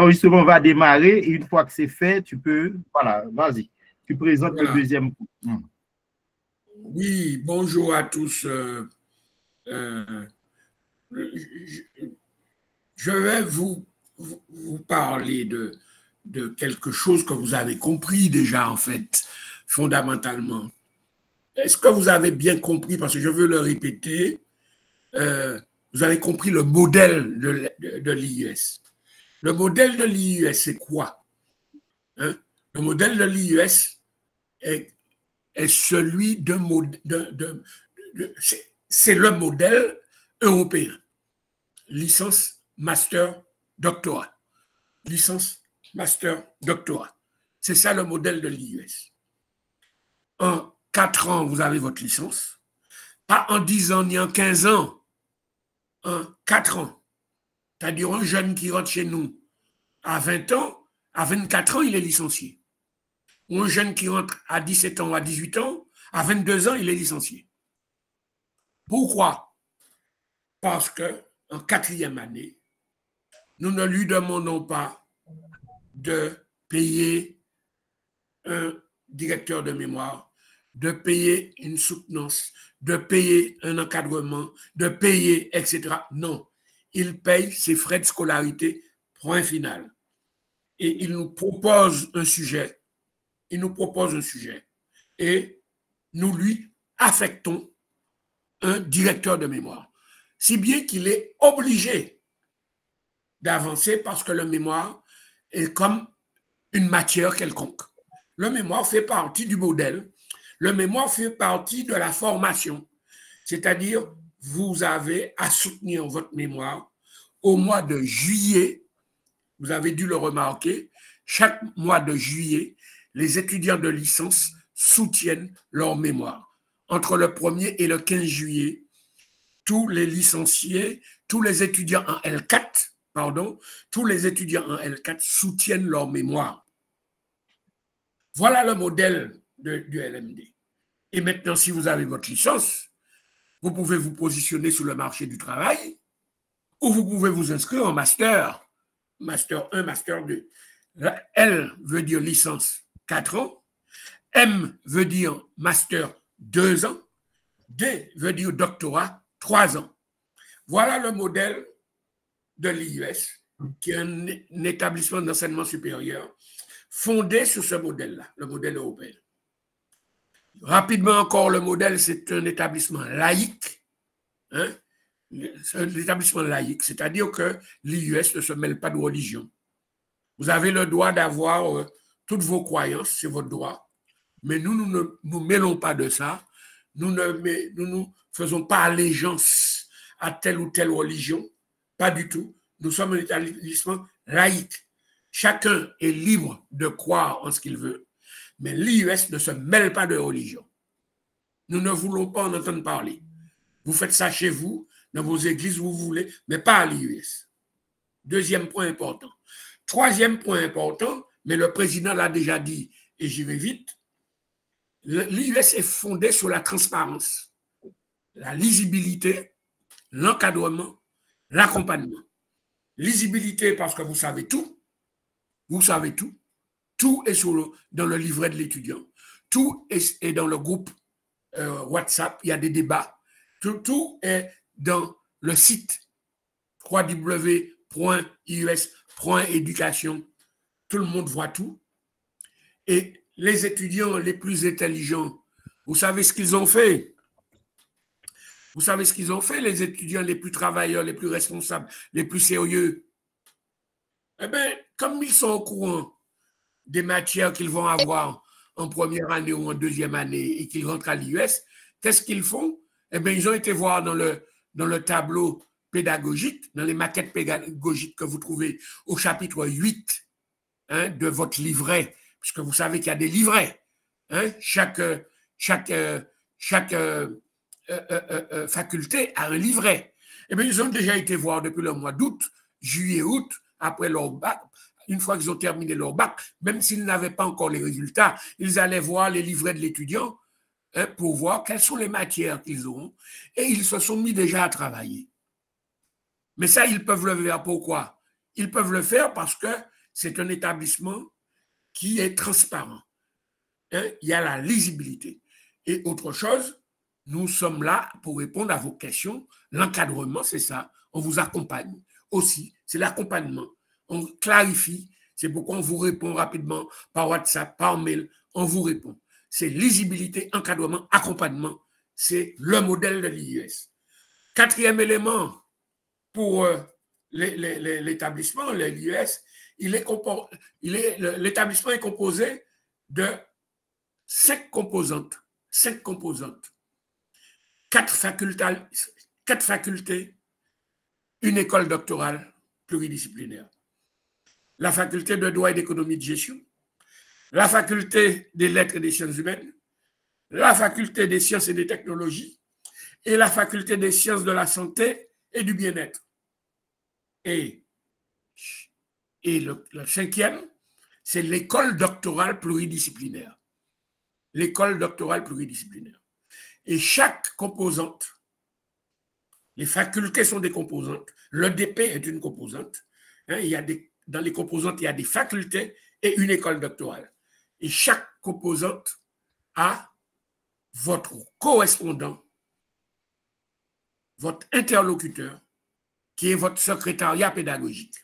l'enregistrement va démarrer et une fois que c'est fait, tu peux, voilà, vas-y, tu présentes Voilà. le deuxième point. Oui, bonjour à tous. Je vais vous parler de quelque chose que vous avez compris déjà, en fait, fondamentalement. Est-ce que vous avez bien compris, parce que je veux le répéter, vous avez compris le modèle de l'IUS. Le modèle de l'IUS, c'est quoi? Hein? Le modèle de l'IUS est celui c'est le modèle européen. Licence, master, doctorat. Licence, master, doctorat. C'est ça le modèle de l'IUS. En 4 ans, vous avez votre licence. Pas en 10 ans ni en 15 ans. En 4 ans. C'est-à-dire un jeune qui rentre chez nous à 20 ans, à 24 ans, il est licencié. Ou un jeune qui rentre à 17 ans ou à 18 ans, à 22 ans, il est licencié. Pourquoi? Parce qu'en 4e année, nous ne lui demandons pas de payer un directeur de mémoire, de payer une soutenance, de payer un encadrement, de payer, etc. Non, il paye ses frais de scolarité, point final. Et il nous propose un sujet, et nous lui affectons un directeur de mémoire. Si bien qu'il est obligé d'avancer parce que le mémoire est comme une matière quelconque. Le mémoire fait partie du modèle. Le mémoire fait partie de la formation. C'est-à-dire, vous avez à soutenir votre mémoire au mois de juillet. Vous avez dû le remarquer. Chaque mois de juillet, les étudiants de licence soutiennent leur mémoire. Entre le 1er et le 15 juillet, tous les licenciés, tous les étudiants en L4, tous les étudiants en L4 soutiennent leur mémoire. Voilà le modèle du LMD. Et maintenant, si vous avez votre licence, vous pouvez vous positionner sur le marché du travail ou vous pouvez vous inscrire en master. Master 1, master 2. L veut dire licence 4 ans. M veut dire master 2 ans. D veut dire doctorat 3 ans. Voilà le modèle de l'IUS, qui est un établissement d'enseignement supérieur fondé sur ce modèle-là, le modèle européen. Rapidement encore, le modèle, c'est un établissement laïque. Hein? C'est un établissement laïque, c'est-à-dire que l'IUS ne se mêle pas de religion. Vous avez le droit d'avoir toutes vos croyances, c'est votre droit, mais nous ne nous mêlons pas de ça. Nous ne faisons pas allégeance à telle ou telle religion, pas du tout. Nous sommes un établissement laïque. Chacun est libre de croire en ce qu'il veut, mais l'IUS ne se mêle pas de religion. Nous ne voulons pas en entendre parler. Vous faites ça chez vous, dans vos églises où vous voulez, mais pas à l'IUS. Deuxième point important. Troisième point important, mais le président l'a déjà dit, et j'y vais vite, l'IUS est fondé sur la transparence, la lisibilité, l'encadrement, l'accompagnement. Lisibilité parce que vous savez tout. Tout est dans le livret de l'étudiant. Tout est dans le groupe WhatsApp. Il y a des débats. Tout est dans le site www.ius.education. Tout le monde voit tout. Et les étudiants les plus intelligents, vous savez ce qu'ils ont fait? Vous savez ce qu'ils ont fait, les étudiants les plus travailleurs, les plus responsables, les plus sérieux? Eh bien, comme ils sont au courant des matières qu'ils vont avoir en première année ou en deuxième année et qu'ils rentrent à l'IUS, qu'est-ce qu'ils font? Eh bien, ils ont été voir dans le tableau pédagogique, dans les maquettes pédagogiques que vous trouvez au chapitre 8 de votre livret, puisque vous savez qu'il y a des livrets. Chaque faculté a un livret. Eh bien, ils ont déjà été voir depuis le mois d'août, juillet, août, après leur bac. Une fois qu'ils ont terminé leur bac, même s'ils n'avaient pas encore les résultats, ils allaient voir les livrets de l'étudiant pour voir quelles sont les matières qu'ils auront. Et ils se sont mis déjà à travailler. Mais ça, ils peuvent le faire. Pourquoi? ils peuvent le faire parce que c'est un établissement qui est transparent. Hein? Il y a la lisibilité. Et autre chose, nous sommes là pour répondre à vos questions. L'encadrement, c'est ça. On vous accompagne aussi. C'est l'accompagnement. On clarifie. C'est pourquoi on vous répond rapidement par WhatsApp, par mail. On vous répond. C'est lisibilité, encadrement, accompagnement. C'est le modèle de l'IUS. Quatrième élément pour l'établissement, l'IUS, l'établissement est composé de 5 composantes. 5 composantes. 4 facultés, une école doctorale pluridisciplinaire. La faculté de droit et d'économie de gestion, la faculté des lettres et des sciences humaines, la faculté des sciences et des technologies et la faculté des sciences de la santé et du bien-être. Et le 5e, c'est l'école doctorale pluridisciplinaire. L'école doctorale pluridisciplinaire. Et chaque composante, les facultés sont des composantes, l'EDP est une composante. Hein, dans les composantes, il y a des facultés et une école doctorale. Et chaque composante a votre correspondant, votre interlocuteur, qui est votre secrétariat pédagogique.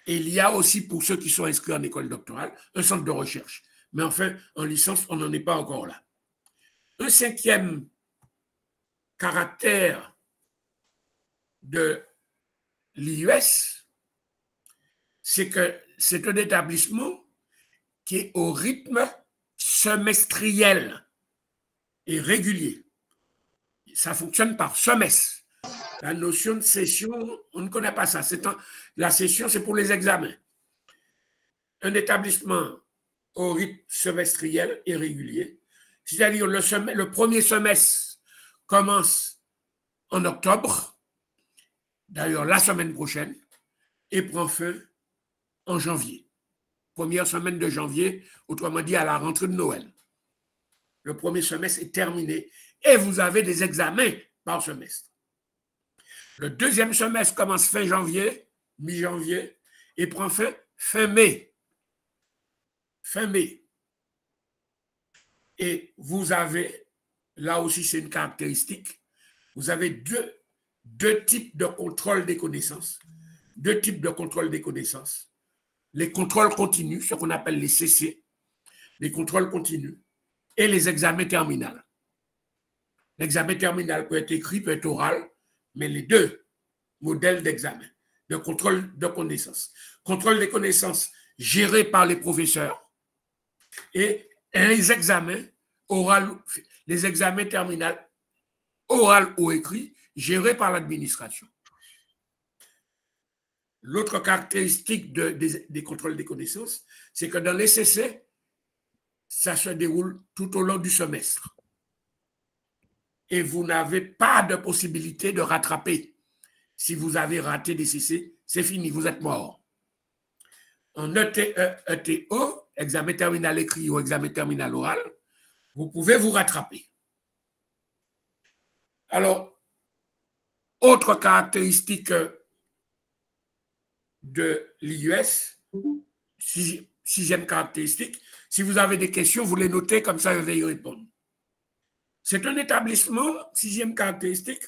Et il y a aussi, pour ceux qui sont inscrits en école doctorale, un centre de recherche. Mais enfin, en licence, on n'en est pas encore là. Un 5e caractère de l'IUS, c'est que c'est un établissement qui est au rythme semestriel et régulier. Ça fonctionne par semestre. La notion de session, on ne connaît pas ça. La session, c'est pour les examens. Un établissement au rythme semestriel et régulier, c'est-à-dire le premier semestre commence en octobre, d'ailleurs la semaine prochaine, et prend fin en janvier. Première semaine de janvier, autrement dit à la rentrée de Noël. Le premier semestre est terminé et vous avez des examens par semestre. Le deuxième semestre commence fin janvier, mi-janvier, et prend fin mai. Fin mai. Et vous avez, là aussi c'est une caractéristique, vous avez deux types de contrôle des connaissances. Deux types de contrôle des connaissances. Les contrôles continus, ce qu'on appelle les CC, les contrôles continus, et les examens terminaux. L'examen terminal peut être écrit, peut être oral, mais les deux modèles d'examen, de contrôle de connaissances. Contrôle des connaissances géré par les professeurs et les examens oral, les examens terminaux oral ou écrit gérés par l'administration. L'autre caractéristique des contrôles des connaissances, c'est que dans les CC, ça se déroule tout au long du semestre. Et vous n'avez pas de possibilité de rattraper. Si vous avez raté des CC, c'est fini, vous êtes mort. En ETO, examen terminal écrit ou examen terminal oral, vous pouvez vous rattraper. Alors, autre caractéristique de l'IUS, sixième caractéristique, si vous avez des questions, vous les notez, comme ça je vais y répondre. C'est un établissement, sixième caractéristique,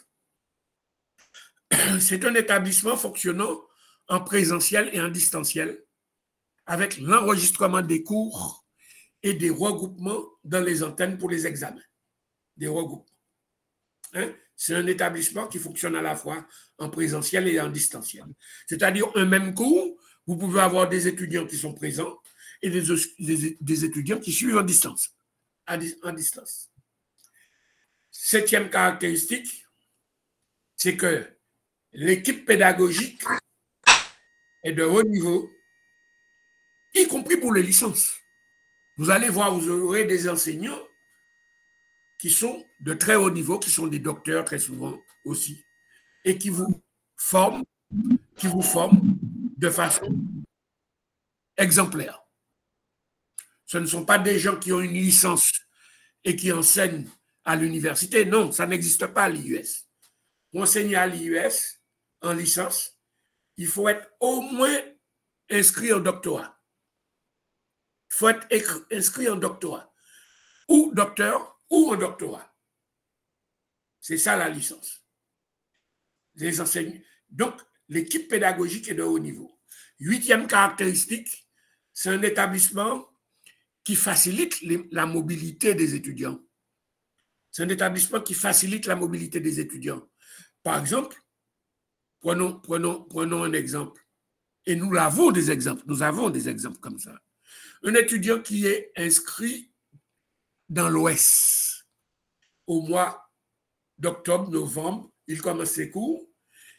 c'est un établissement fonctionnant en présentiel et en distanciel, avec l'enregistrement des cours et des regroupements dans les antennes pour les examens. Des regroupements. Hein? C'est un établissement qui fonctionne à la fois en présentiel et en distanciel. C'est-à-dire un même cours, vous pouvez avoir des étudiants qui sont présents et des étudiants qui suivent en distance. En distance. Septième caractéristique, c'est que l'équipe pédagogique est de haut niveau, y compris pour les licences. Vous allez voir, vous aurez des enseignants qui sont de très haut niveau, qui sont des docteurs très souvent aussi, et qui vous forment de façon exemplaire. Ce ne sont pas des gens qui ont une licence et qui enseignent à l'université. Non, ça n'existe pas à l'IUS. Pour enseigner à l'IUS en licence, il faut être au moins inscrit en doctorat. Il faut être inscrit en doctorat. Ou docteur, ou en doctorat. C'est ça la licence. Les enseignants. Donc, l'équipe pédagogique est de haut niveau. 8e caractéristique, c'est un établissement qui facilite la mobilité des étudiants. C'est un établissement qui facilite la mobilité des étudiants. Par exemple, prenons un exemple. Et nous avons des exemples comme ça. Un étudiant qui est inscrit dans l'Ouest au mois d'octobre, novembre, il commence ses cours,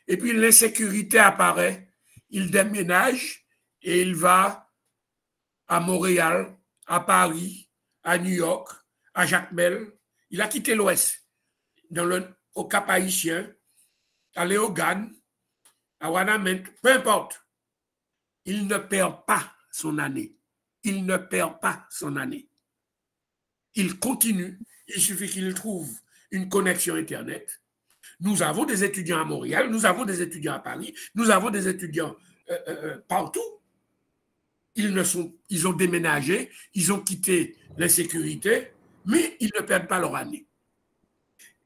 et puis l'insécurité apparaît, il déménage et il va à Montréal, à Paris, à New York, à Jacmel. Il a quitté l'Ouest, au Cap-Haïtien, à Léogane, à Wanamint, peu importe. Il ne perd pas son année. Il ne perd pas son année. Il continue. Il suffit qu'il trouve une connexion Internet. Nous avons des étudiants à Montréal, nous avons des étudiants à Paris, nous avons des étudiants partout. Ils ont déménagé, ils ont quitté l'insécurité, mais ils ne perdent pas leur année.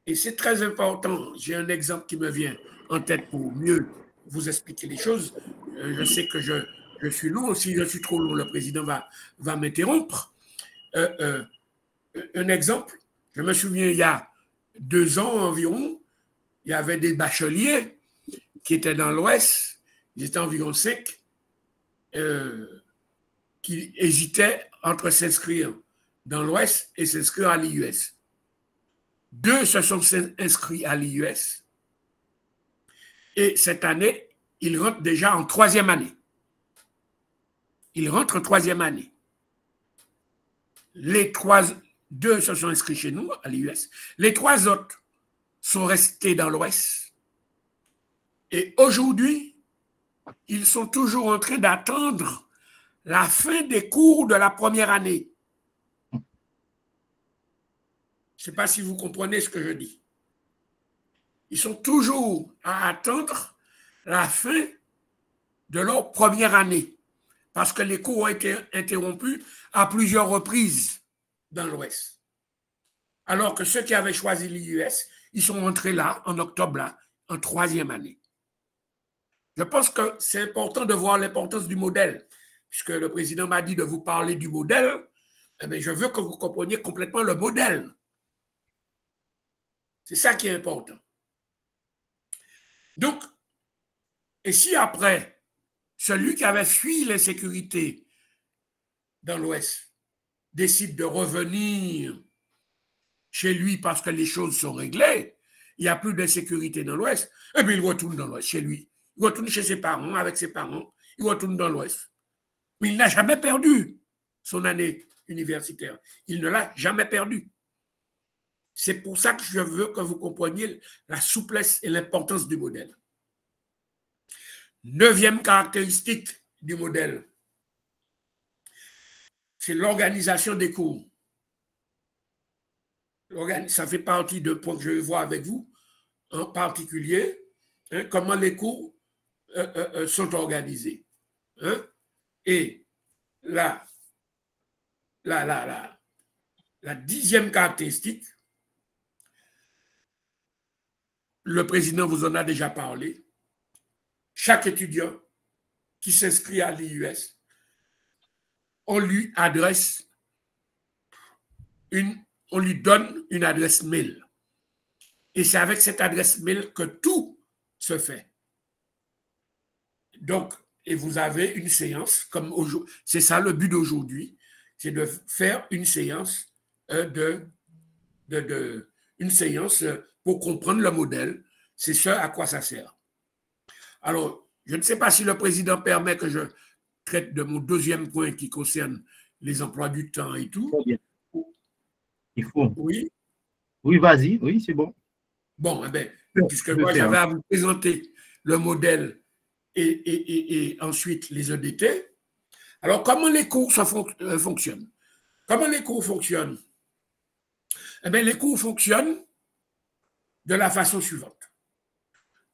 Et c'est très important. J'ai un exemple qui me vient en tête pour mieux vous expliquer les choses. Je sais que je suis long. Si je suis trop long, le président va m'interrompre. Un exemple, je me souviens, il y a 2 ans environ, il y avait des bacheliers qui étaient dans l'Ouest, ils étaient environ 5, qui hésitaient entre s'inscrire dans l'Ouest et s'inscrire à l'IUS. 2 se sont inscrits à l'IUS et cette année, ils rentrent déjà en 3e année. Ils rentrent en 3e année. Les 2 se sont inscrits chez nous, à l'IUS. Les 3 autres sont restés dans l'Ouest. Et aujourd'hui, ils sont toujours en train d'attendre la fin des cours de la première année. Je ne sais pas si vous comprenez ce que je dis. Ils sont toujours à attendre la fin de leur première année parce que les cours ont été interrompus à plusieurs reprises dans l'Ouest. Alors que ceux qui avaient choisi l'IUS, ils sont rentrés là, en octobre, là, en 3e année. Je pense que c'est important de voir l'importance du modèle. Puisque le président m'a dit de vous parler du modèle, eh bien, je veux que vous compreniez complètement le modèle. C'est ça qui est important. Donc, et si après, celui qui avait fui l'insécurité dans l'Ouest décide de revenir chez lui parce que les choses sont réglées, il n'y a plus d'insécurité dans l'Ouest, et bien il retourne dans l'Ouest, chez lui. Il retourne chez ses parents, avec ses parents, il retourne dans l'Ouest. Mais il n'a jamais perdu son année universitaire. Il ne l'a jamais perdu. C'est pour ça que je veux que vous compreniez la souplesse et l'importance du modèle. 9e caractéristique du modèle, c'est l'organisation des cours. Ça fait partie de points que je vais voir avec vous, en particulier, comment les cours sont organisés. Et la 10e caractéristique, le président vous en a déjà parlé, chaque étudiant qui s'inscrit à l'IUS, on lui donne une adresse mail. Et c'est avec cette adresse mail que tout se fait. Donc, et vous avez une séance, comme aujourd'hui, c'est ça le but d'aujourd'hui, c'est de faire une séance une séance pour comprendre le modèle. C'est ce à quoi ça sert. Alors, je ne sais pas si le président permet que je traite de mon 2e point qui concerne les emplois du temps et tout. Très bien. Il faut. Oui. Oui, vas-y. Oui, c'est bon. Bon, eh bien, puisque moi, j'avais à vous présenter le modèle et ensuite les EDT. Alors, comment les cours fonctionnent? Comment les cours fonctionnent? Eh bien, les cours fonctionnent de la façon suivante.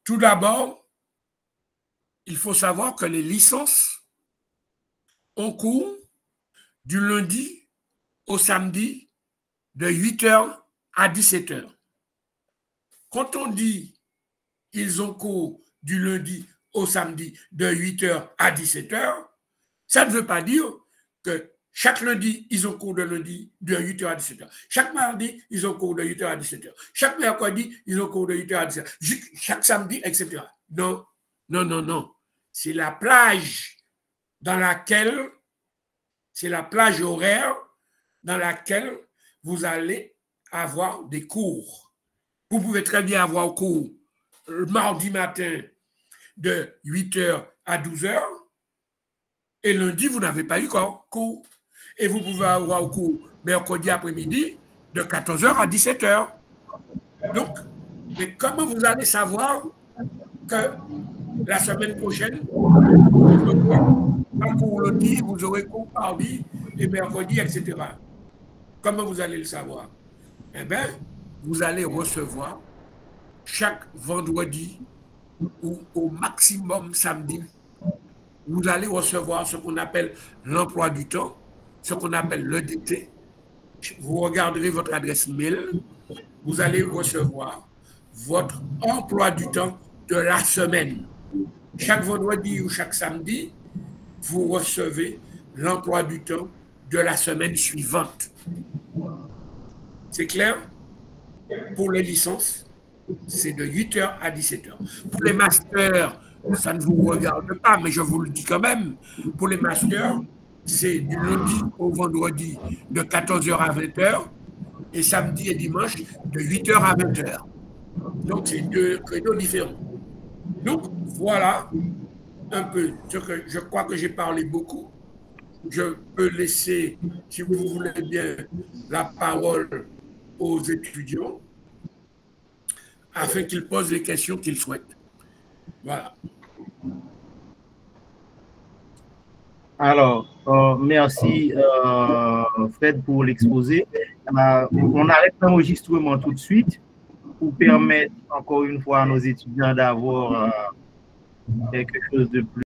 Tout d'abord, il faut savoir que les licences ont cours du lundi au samedi de 8h à 17h. Quand on dit ils ont cours du lundi au samedi de 8h à 17h, ça ne veut pas dire que chaque lundi, ils ont cours de lundi de 8h à 17h. Chaque mardi, ils ont cours de 8h à 17h. Chaque mercredi, ils ont cours de 8h à 17h. Chaque samedi, etc. Non, non, non, non. C'est la plage dans laquelle, c'est la plage horaire dans laquelle vous allez avoir des cours. Vous pouvez très bien avoir cours le mardi matin de 8h à 12h et lundi, vous n'avez pas eu cours. Et vous pouvez avoir cours mercredi après-midi de 14h à 17h. Donc, mais comment vous allez savoir que la semaine prochaine, vous aurez un cours lundi, vous aurez cours mardi et mercredi, etc. Comment vous allez le savoir? Eh bien, vous allez recevoir chaque vendredi ou au maximum samedi, vous allez recevoir ce qu'on appelle l'emploi du temps, ce qu'on appelle l'EDT. Vous regarderez votre adresse mail, vous allez recevoir votre emploi du temps de la semaine. Chaque vendredi ou chaque samedi, vous recevez l'emploi du temps de la semaine suivante. C'est clair? Pour les licences, c'est de 8h à 17h. Pour les masters, ça ne vous regarde pas, mais je vous le dis quand même. Pour les masters, c'est du lundi au vendredi de 14h à 20h et samedi et dimanche de 8h à 20h. Donc, c'est deux créneaux différents. Donc, voilà un peu ce que je crois que j'ai parlé beaucoup. Je peux laisser, si vous voulez bien, la parole aux étudiants afin qu'ils posent les questions qu'ils souhaitent. Voilà. Alors, merci Fred pour l'exposé. On arrête l'enregistrement tout de suite pour permettre encore une fois à nos étudiants d'avoir quelque chose de plus